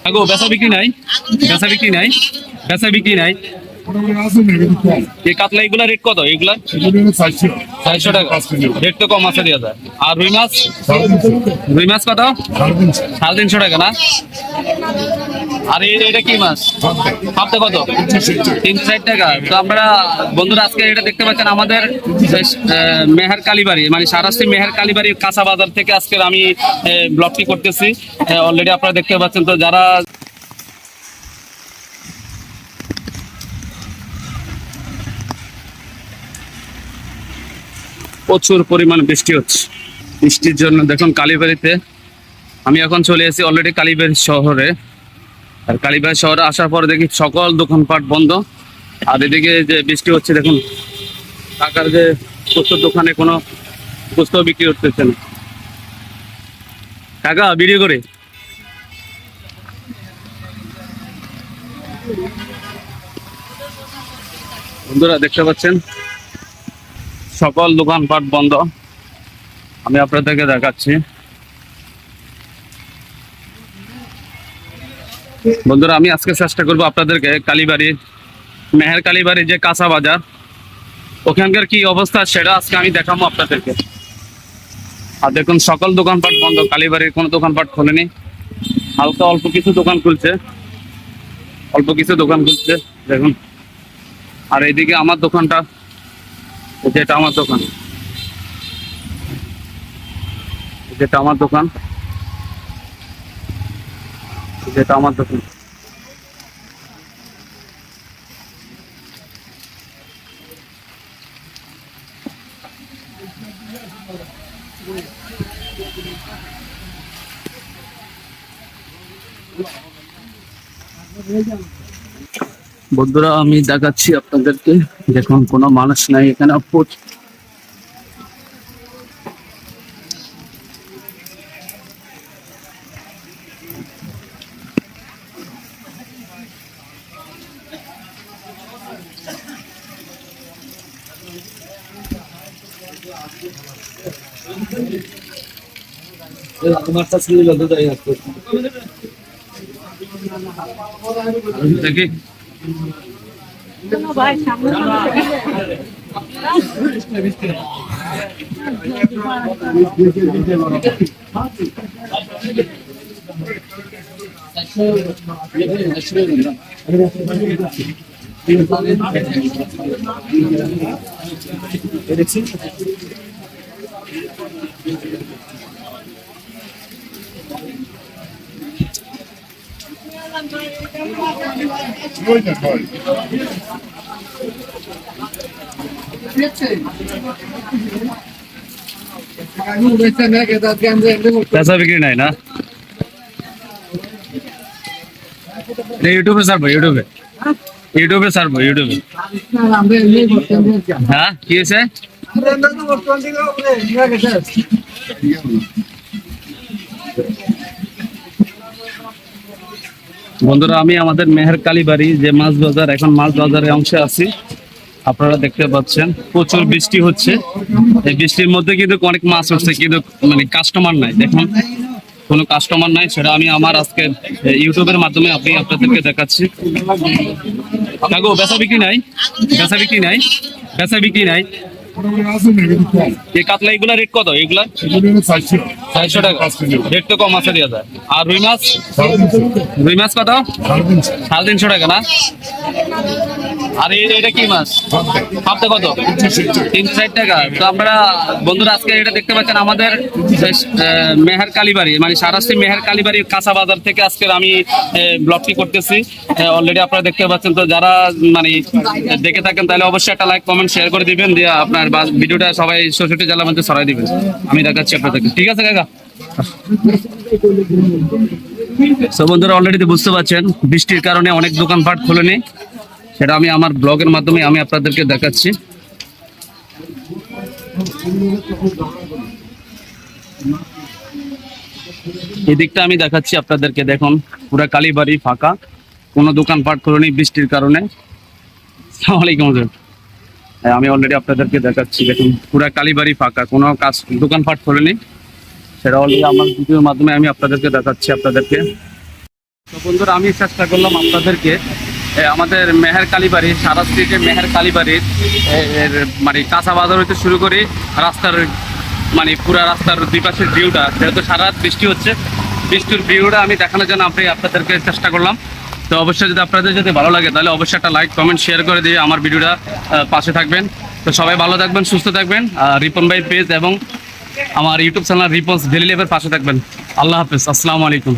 আগো বেচা বিক্রি নাই, বেচা বিক্রি নাই, বেচা বিক্রি নাই। এই কাতলা এগুলা রেট কত? এগুলা 400 টাকা, রেট তো কম আছে দেওয়া যায়। আর রুই মাছ, রুই মাছ কত? 350 টাকা না? আর এটা কি মাছ? পাবদা কত? 360 টাকা। তো আমরা বন্ধুরা আজকে এটা দেখতে পাচ্ছেন আমাদের মেহের কালীবাড়ি, মানে সারাশ্রী মেহের কালীবাড়ি কাঁচা বাজার থেকে আজকে আমি ব্লগটি করতেছি। অলরেডি আপনারা দেখতে পাচ্ছেন। তো যারা প্রচুর পরিমাণ বৃষ্টি হচ্ছে, বৃষ্টির জন্য দেখুন কালীবাড়িতে আমি এখন চলে এসেছি অলরেডি কালীবাড়ি শহরে। আর কালীবাড়ি শহরে আসার পর দেখি সকল দোকানপাট বন্ধ। আর এদিকে যে বৃষ্টি হচ্ছে দেখুন, টাকার যে প্রচুর দোকানে কোনো পুস্তক বিক্রি করতেছে না। কাকা ভিডিও করে বন্ধুরা দেখতে পাচ্ছেন সকল দোকানপাট বন্ধ। আমি আপনাদেরকে দেখাচ্ছি। বন্ধুরা আমি আজকে চেষ্টা করবো আপনাদেরকে কালীবাড়ি মেহের কালীবাড়ি যে কাঁচা বাজার ওখানকার কি অবস্থা সেটা আজকে আমি দেখাবো আপনাদেরকে। আর দেখুন সকল দোকানপাট বন্ধ, কালীবাড়ির কোনো দোকানপাট খোলেনি। হালকা অল্প কিছু দোকান খুলছে, অল্প কিছু দোকান খুলছে দেখুন। আর এইদিকে আমার দোকানটা, যেটা আমার দোকান, যেটা আমার দোকান, যেটা আমার দোকান। বন্ধুরা আমি দেখাচ্ছি আপনাদেরকে, দেখুন কোনো মানুষ নাই এখানে। দেখি पैसा बिक्री नहीं ना, यूट्यूब पे सर यूट्यूब पे सर यूट्यूब हाँ কি আছে বন্ধুরা আমি আমাদের মেহের কালীবাড়ি যে মাছ বাজার, এখন মাছ বাজারের অংশে আছি। আপনারা দেখতে পাচ্ছেন প্রচুর বৃষ্টি হচ্ছে। এই বৃষ্টির মধ্যে কিন্তু অনেক মাছ হচ্ছে, কিন্তু মানে কাস্টমার নাই। দেখুন কোনো কাস্টমার নাই, সেটা আমি আমার আজকে ইউটিউবের মাধ্যমে আপনাদেরকে দেখাচ্ছি। কাকু বেচা বিক্রি নাই, বেচা বিক্রি নাই, বেচা বিক্রি নাই। এই কাতলা এগুলা রেট কত? এগুলা 400 টাকা, রেট তো কম আছে দেওয়া যায়। আর রুই মাছ, রুই মাছ কত? 350 টাকা না? আর এটা কি মাছ? পাবদা কত? 360 টাকা। তো আমরা বন্ধুরা আজকে এটা দেখতে পাচ্ছেন আমাদের মেহের কালীবাড়ি, মানে সারাশ্রী মেহের কালীবাড়ি কাঁচা বাজার থেকে আজকে আমি ব্লগটি করতেছি। অলরেডি আপনারা দেখতে পাচ্ছেন। তো যারা মানে দেখে থাকেন তাহলে অবশ্যই একটা লাইক কমেন্ট শেয়ার করে দিবেন, দিয়ে আপনার ভিডিওটা সবাই 66 জেলার মধ্যে ছড়াই দিবেন। আমি দেখাচ্ছি আপনাদেরকে, ঠিক আছে কাকা? তো বন্ধুরা অলরেডি বুঝতে পারছেন বৃষ্টির কারণে অনেক দোকানপাট খোলেনি, সেটা আমি আমার ব্লগের মাধ্যমে আমি আপনাদেরকে দেখাচ্ছি। এদিকটা আমি দেখাচ্ছি আপনাদেরকে, দেখুন পুরা কালীবাড়ি ফাঁকা, কোনো দোকানপাট খোলেনি বৃষ্টির কারণে। আসসালামু আলাইকুম হুজুর। আমি অলরেডি আপনাদেরকে দেখাচ্ছি, দেখুন পুরা কালীবাড়ি ফাঁকা, কোনো কাজ দোকানপাট খোলেনি, সেটা অলরেডি আমার ভিডিওর মাধ্যমে আমি আপনাদেরকে দেখাচ্ছি আপনাদেরকে। তো বন্ধুরা, আমি চেষ্টা করলাম আপনাদেরকে আমাদের মেহের কালীবাড়ি, সারা স্ট্রিটের মেহের কালীবাড়ির এর মানে কাঁচা বাজার হইতে শুরু করে রাস্তার মানে পুরা রাস্তার দুই পাশের ভিউটা, যেহেতু সারা রাত বৃষ্টি হচ্ছে, বৃষ্টির ভিউটা আমি দেখানোর জন্য আপনাদেরকে চেষ্টা করলাম। তো অবশ্যই যদি আপনাদের যদি ভালো লাগে তাহলে অবশ্যই একটা লাইক কমেন্ট শেয়ার করে দিয়ে আমার ভিডিওটা পাশে থাকবেন। তো সবাই ভালো থাকবেন, সুস্থ থাকবেন। রিপন ভাই পেজ এবং আমার ইউটিউব চ্যানেল রিপন্স ডেইলি লাইফের পাশে থাকবেন। আল্লাহ হাফেজ, আসসালামু আলাইকুম।